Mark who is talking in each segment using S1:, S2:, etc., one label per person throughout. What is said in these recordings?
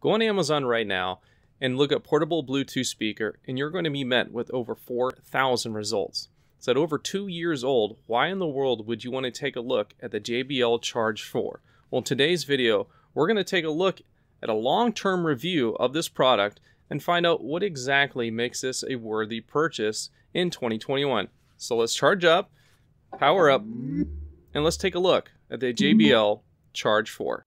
S1: Go on Amazon right now and look at portable Bluetooth speaker, and you're going to be met with over 4,000 results. It's at over 2 years old. Why in the world would you want to take a look at the JBL Charge 4? Well, in today's video, we're going to take a look at a long-term review of this product and find out what exactly makes this a worthy purchase in 2021. So let's charge up, power up, and let's take a look at the JBL Charge 4.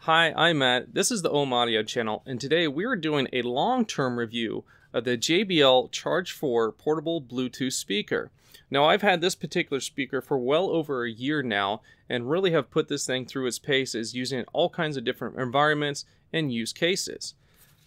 S1: Hi, I'm Matt. This is the Ohm Audio channel, and today we are doing a long-term review of the JBL Charge 4 portable Bluetooth speaker. Now, I've had this particular speaker for well over a year now, and really have put this thing through its paces using all kinds of different environments and use cases.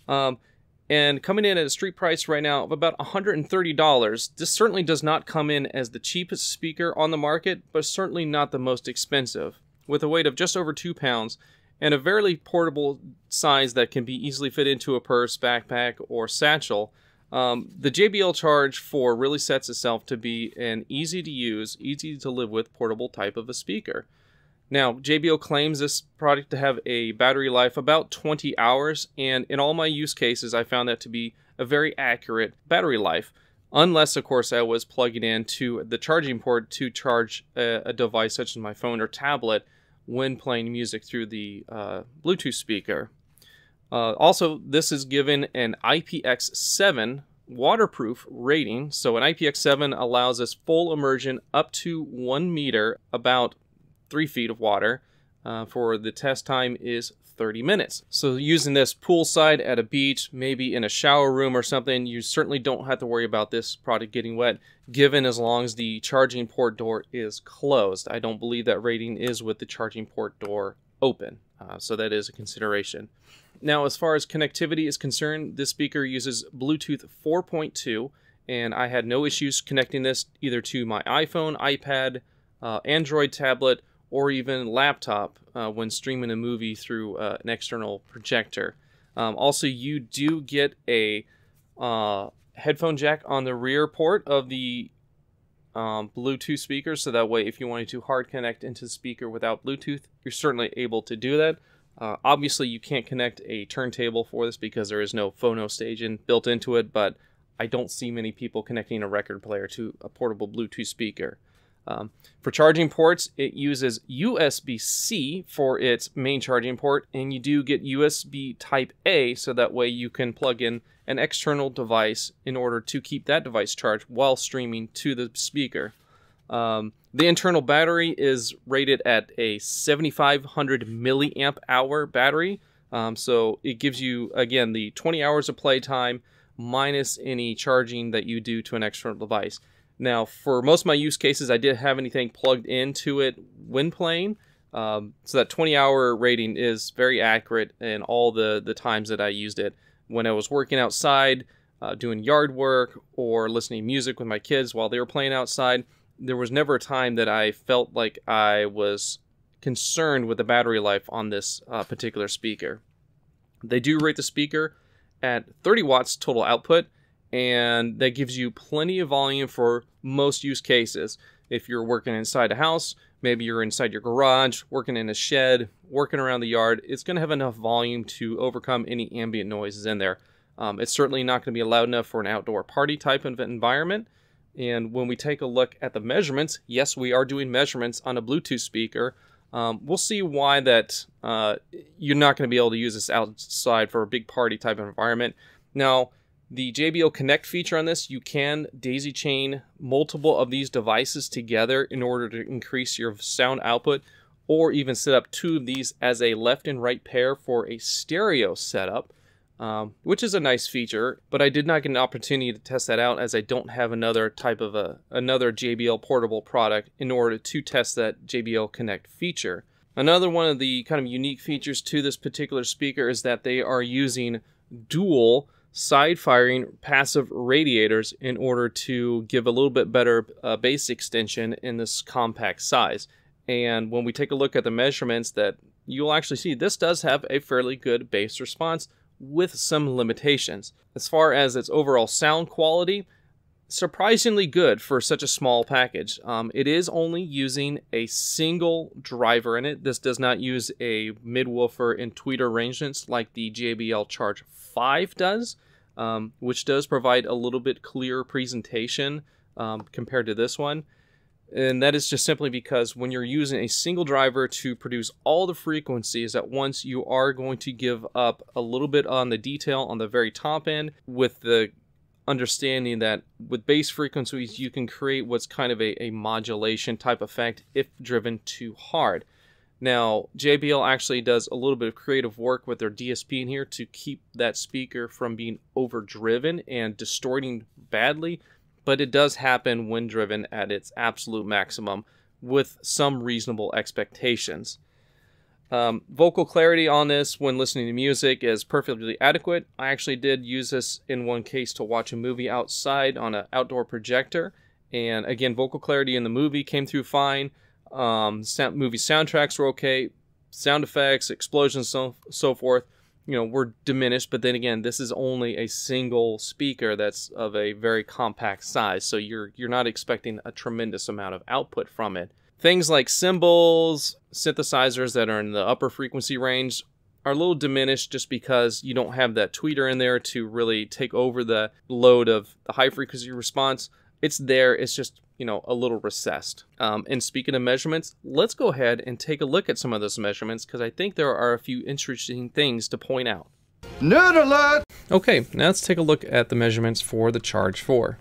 S1: And coming in at a street price right now of about $130, this certainly does not come in as the cheapest speaker on the market, but certainly not the most expensive. With a weight of just over 2 pounds, and a very portable size that can be easily fit into a purse, backpack, or satchel, the JBL Charge 4 really sets itself to be an easy to use, easy to live with portable type of a speaker. Now, JBL claims this product to have a battery life about 20 hours, and in all my use cases, I found that to be a very accurate battery life. Unless, of course, I was plugging into the charging port to charge a device such as my phone or tablet when playing music through the Bluetooth speaker. Also, this is given an IPX7 waterproof rating. So an IPX7 allows us full immersion up to 1 meter, about 3 feet of water. For the test time is 30 minutes. So using this poolside at a beach, maybe in a shower room or something, you certainly don't have to worry about this product getting wet, given as long as the charging port door is closed. I don't believe that rating is with the charging port door open, so that is a consideration. Now, as far as connectivity is concerned, this speaker uses Bluetooth 4.2, and I had no issues connecting this either to my iPhone, iPad, Android tablet, or even laptop when streaming a movie through an external projector. Also, you do get a headphone jack on the rear port of the Bluetooth speaker, so that way if you wanted to hard connect into the speaker without Bluetooth, you're certainly able to do that. Obviously, you can't connect a turntable for this because there is no phono station built into it, but I don't see many people connecting a record player to a portable Bluetooth speaker. For charging ports, it uses USB-C for its main charging port, and you do get USB Type-A, so that way you can plug in an external device in order to keep that device charged while streaming to the speaker. The internal battery is rated at a 7,500 milliamp hour battery, so it gives you, again, the 20 hours of playtime minus any charging that you do to an external device. Now, for most of my use cases, I didn't have anything plugged into it when playing, so that 20-hour rating is very accurate in all the times that I used it. When I was working outside, doing yard work, or listening to music with my kids while they were playing outside, there was never a time that I felt like I was concerned with the battery life on this particular speaker. They do rate the speaker at 30 watts total output, and that gives you plenty of volume for most use cases. If you're working inside a house, maybe you're inside your garage, working in a shed, working around the yard, it's going to have enough volume to overcome any ambient noises in there. It's certainly not going to be loud enough for an outdoor party type of environment. And when we take a look at the measurements, yes, we are doing measurements on a Bluetooth speaker. We'll see why that you're not going to be able to use this outside for a big party type of environment. Now, the JBL Connect feature on this, you can daisy chain multiple of these devices together in order to increase your sound output, or even set up 2 of these as a left and right pair for a stereo setup, which is a nice feature, but I did not get an opportunity to test that out as I don't have another type of another JBL portable product in order to test that JBL Connect feature. Another one of the kind of unique features to this particular speaker is that they are using dual side-firing passive radiators in order to give a little bit better bass extension in this compact size. And when we take a look at the measurements, that you'll actually see this does have a fairly good bass response with some limitations. As far as its overall sound quality, surprisingly good for such a small package. It is only using a single driver in it. This does not use a mid-woofer and tweeter arrangements like the JBL Charge 5 does, which does provide a little bit clearer presentation compared to this one. And that is just simply because when you're using a single driver to produce all the frequencies at once, you are going to give up a little bit on the detail on the very top end, with the understanding that with bass frequencies you can create what's kind of a modulation type effect if driven too hard. Now JBL actually does a little bit of creative work with their DSP in here to keep that speaker from being overdriven and distorting badly, but it does happen when driven at its absolute maximum with some reasonable expectations. Vocal clarity on this when listening to music is perfectly adequate. I actually did use this in one case to watch a movie outside on an outdoor projector, and again, vocal clarity in the movie came through fine. Movie soundtracks were okay. Sound effects, explosions, so forth, were diminished. But then again, this is only a single speaker that's of a very compact size, so you're not expecting a tremendous amount of output from it. Things like cymbals, synthesizers that are in the upper frequency range are a little diminished just because you don't have that tweeter in there to really take over the load of the high frequency response. It's there, it's just, a little recessed. And speaking of measurements, let's go ahead and take a look at some of those measurements, because I think there are a few interesting things to point out. Nerd alert! Okay, now let's take a look at the measurements for the Charge 4.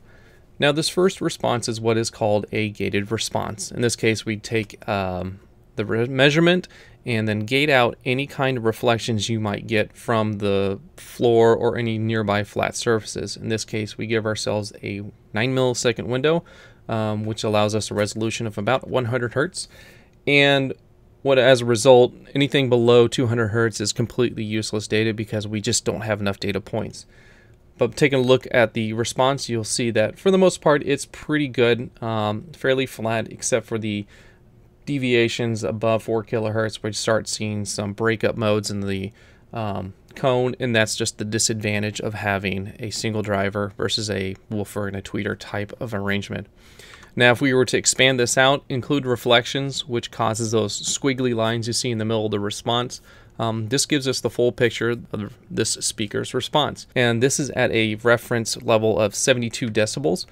S1: Now this first response is what is called a gated response. In this case, we take the measurement and then gate out any kind of reflections you might get from the floor or any nearby flat surfaces. In this case, we give ourselves a 9 millisecond window, which allows us a resolution of about 100 Hertz. And as a result, anything below 200 Hertz is completely useless data because we just don't have enough data points. But taking a look at the response, you'll see that for the most part, it's pretty good, fairly flat, except for the deviations above 4 kilohertz, where you start seeing some breakup modes in the cone, and that's just the disadvantage of having a single driver versus a woofer and a tweeter type of arrangement. Now, if we were to expand this out, include reflections, which causes those squiggly lines you see in the middle of the response, this gives us the full picture of this speaker's response. And this is at a reference level of 72 decibels.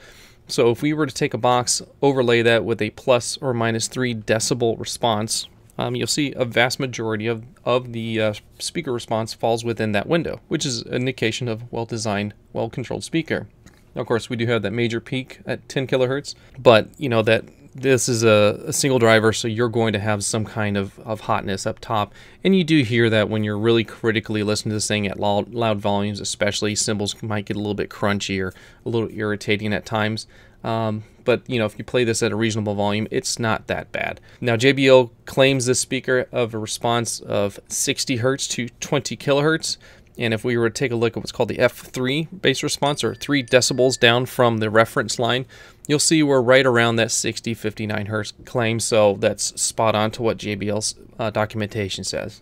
S1: So if we were to take a box, overlay that with a plus or minus 3 decibel response, you'll see a vast majority of the speaker response falls within that window, which is an indication of well-designed, well-controlled speaker. Now, of course, we do have that major peak at 10 kilohertz, but that this is a single driver, so you're going to have some kind of hotness up top, and you do hear that when you're really critically listening to this thing at loud volumes. Especially cymbals might get a little bit crunchy or a little irritating at times, but if you play this at a reasonable volume, it's not that bad. Now JBL claims this speaker of a response of 60 Hertz to 20 kilohertz. And if we were to take a look at what's called the F3 bass response, or 3 decibels down from the reference line, you'll see we're right around that 60-59 Hertz claim. So that's spot on to what JBL's documentation says.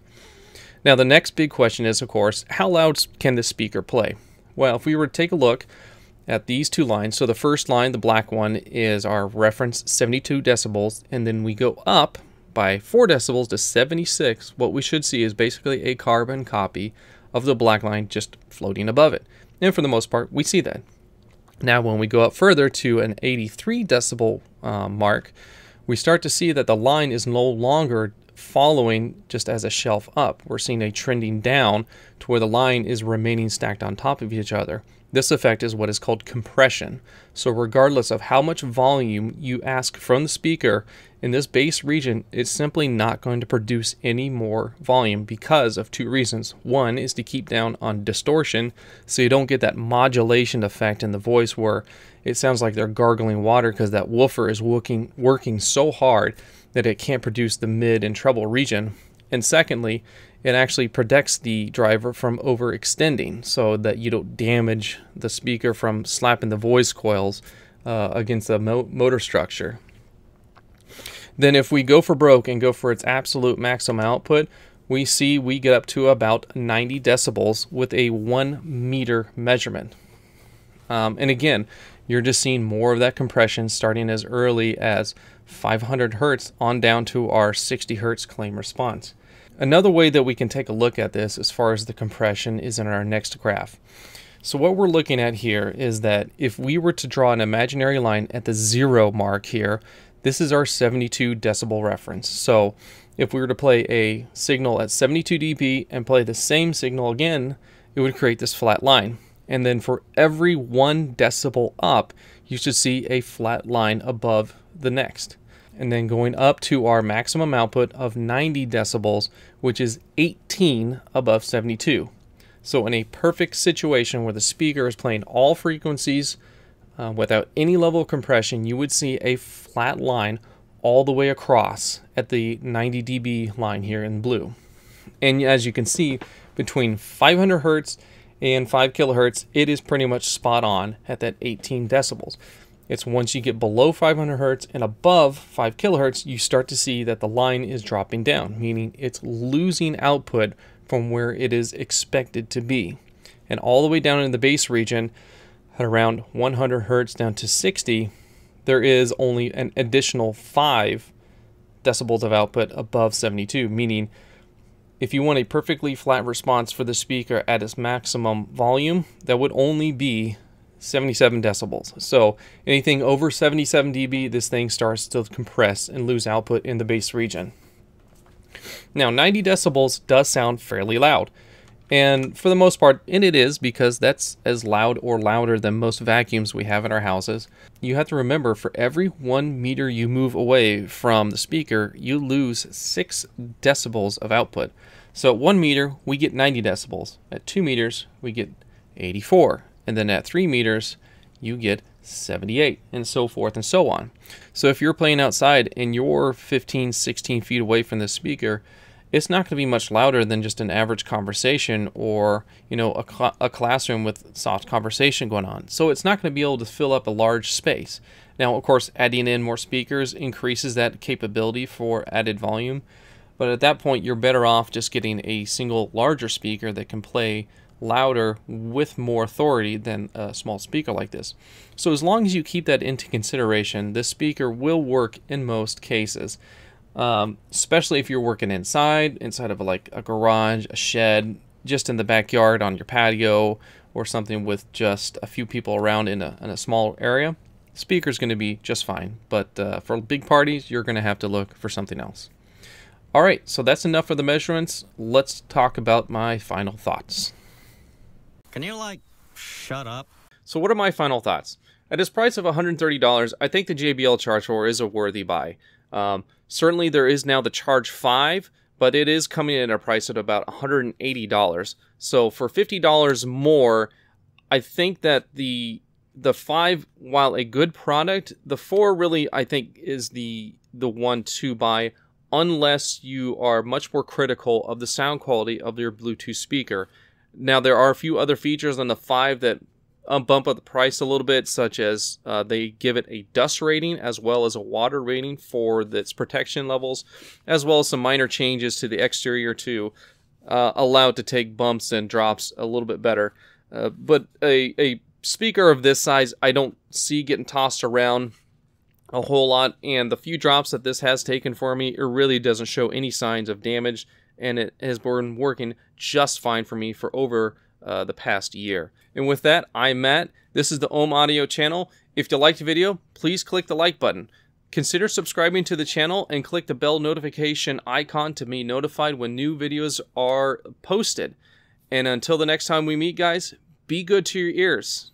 S1: Now the next big question is, of course, how loud can this speaker play? Well, if we were to take a look at these two lines, so the first line, the black one, is our reference 72 decibels, and then we go up by 4 decibels to 76. What we should see is basically a carbon copy of the black line just floating above it. And for the most part, we see that. Now, when we go up further to an 83 decibel mark, we start to see that the line is no longer following just as a shelf up. We're seeing a trending down to where the line is remaining stacked on top of each other. This effect is what is called compression. So regardless of how much volume you ask from the speaker in this bass region, it's simply not going to produce any more volume because of 2 reasons. One is to keep down on distortion, so you don't get that modulation effect in the voice where it sounds like they're gargling water because that woofer is working so hard that it can't produce the mid and treble region. And secondly, it actually protects the driver from overextending so that you don't damage the speaker from slapping the voice coils against the motor structure. Then if we go for broke and go for its absolute maximum output, we get up to about 90 decibels with a 1 meter measurement. And again, you're just seeing more of that compression starting as early as 500 hertz on down to our 60 hertz claim response. Another way that we can take a look at this as far as the compression is in our next graph. So what we're looking at here is that if we were to draw an imaginary line at the 0 mark here, this is our 72 decibel reference. So if we were to play a signal at 72 dB and play the same signal again, it would create this flat line. And then for every 1 decibel up, you should see a flat line above the next. And then going up to our maximum output of 90 decibels, which is 18 above 72. So in a perfect situation where the speaker is playing all frequencies without any level of compression, you would see a flat line all the way across at the 90 dB line here in blue. And as you can see, between 500 hertz and 5 kilohertz, it is pretty much spot on at that 18 decibels. It's once you get below 500 hertz and above 5 kilohertz, you start to see that the line is dropping down, meaning it's losing output from where it is expected to be. And all the way down in the bass region, at around 100 hertz down to 60, there is only an additional 5 decibels of output above 72, meaning if you want a perfectly flat response for the speaker at its maximum volume, that would only be 77 decibels. So anything over 77 dB, this thing starts to compress and lose output in the bass region. Now 90 decibels does sound fairly loud, and for the most part, and it is, because that's as loud or louder than most vacuums we have in our houses. You have to remember, for every 1 meter you move away from the speaker, you lose 6 decibels of output. So at 1 meter, we get 90 decibels. At 2 meters, we get 84. And then at 3 meters, you get 78, and so forth and so on. So if you're playing outside and you're 15, 16 feet away from the speaker, it's not going to be much louder than just an average conversation, or a classroom with soft conversation going on. So it's not going to be able to fill up a large space. Now, of course, adding in more speakers increases that capability for added volume, but at that point you're better off just getting a single larger speaker that can play louder with more authority than a small speaker like this. So as long as you keep that into consideration, this speaker will work in most cases, especially if you're working inside of like a garage, a shed, just in the backyard on your patio, or something with just a few people around in a small area. Speaker's going to be just fine, but for big parties, you're going to have to look for something else. All right, so that's enough for the measurements. Let's talk about my final thoughts.
S2: Can you, shut up?
S1: So what are my final thoughts? At its price of $130, I think the JBL Charge 4 is a worthy buy. Certainly there is now the Charge 5, but it is coming in at a price at about $180. So for $50 more, I think that the 5, while a good product, the 4 really, I think, is the one to buy, unless you are much more critical of the sound quality of your Bluetooth speaker. Now, there are a few other features on the 5 that bump up the price a little bit, such as they give it a dust rating as well as a water rating for its protection levels, as well as some minor changes to the exterior to allow it to take bumps and drops a little bit better. But a speaker of this size, I don't see getting tossed around a whole lot, and the few drops that this has taken for me, it really doesn't show any signs of damage, and it has been working just fine for me for over the past year. And with that, I'm Matt. This is the Ohm Audio channel. If you liked the video, please click the like button. Consider subscribing to the channel and click the bell notification icon to be notified when new videos are posted. And until the next time we meet, guys, be good to your ears.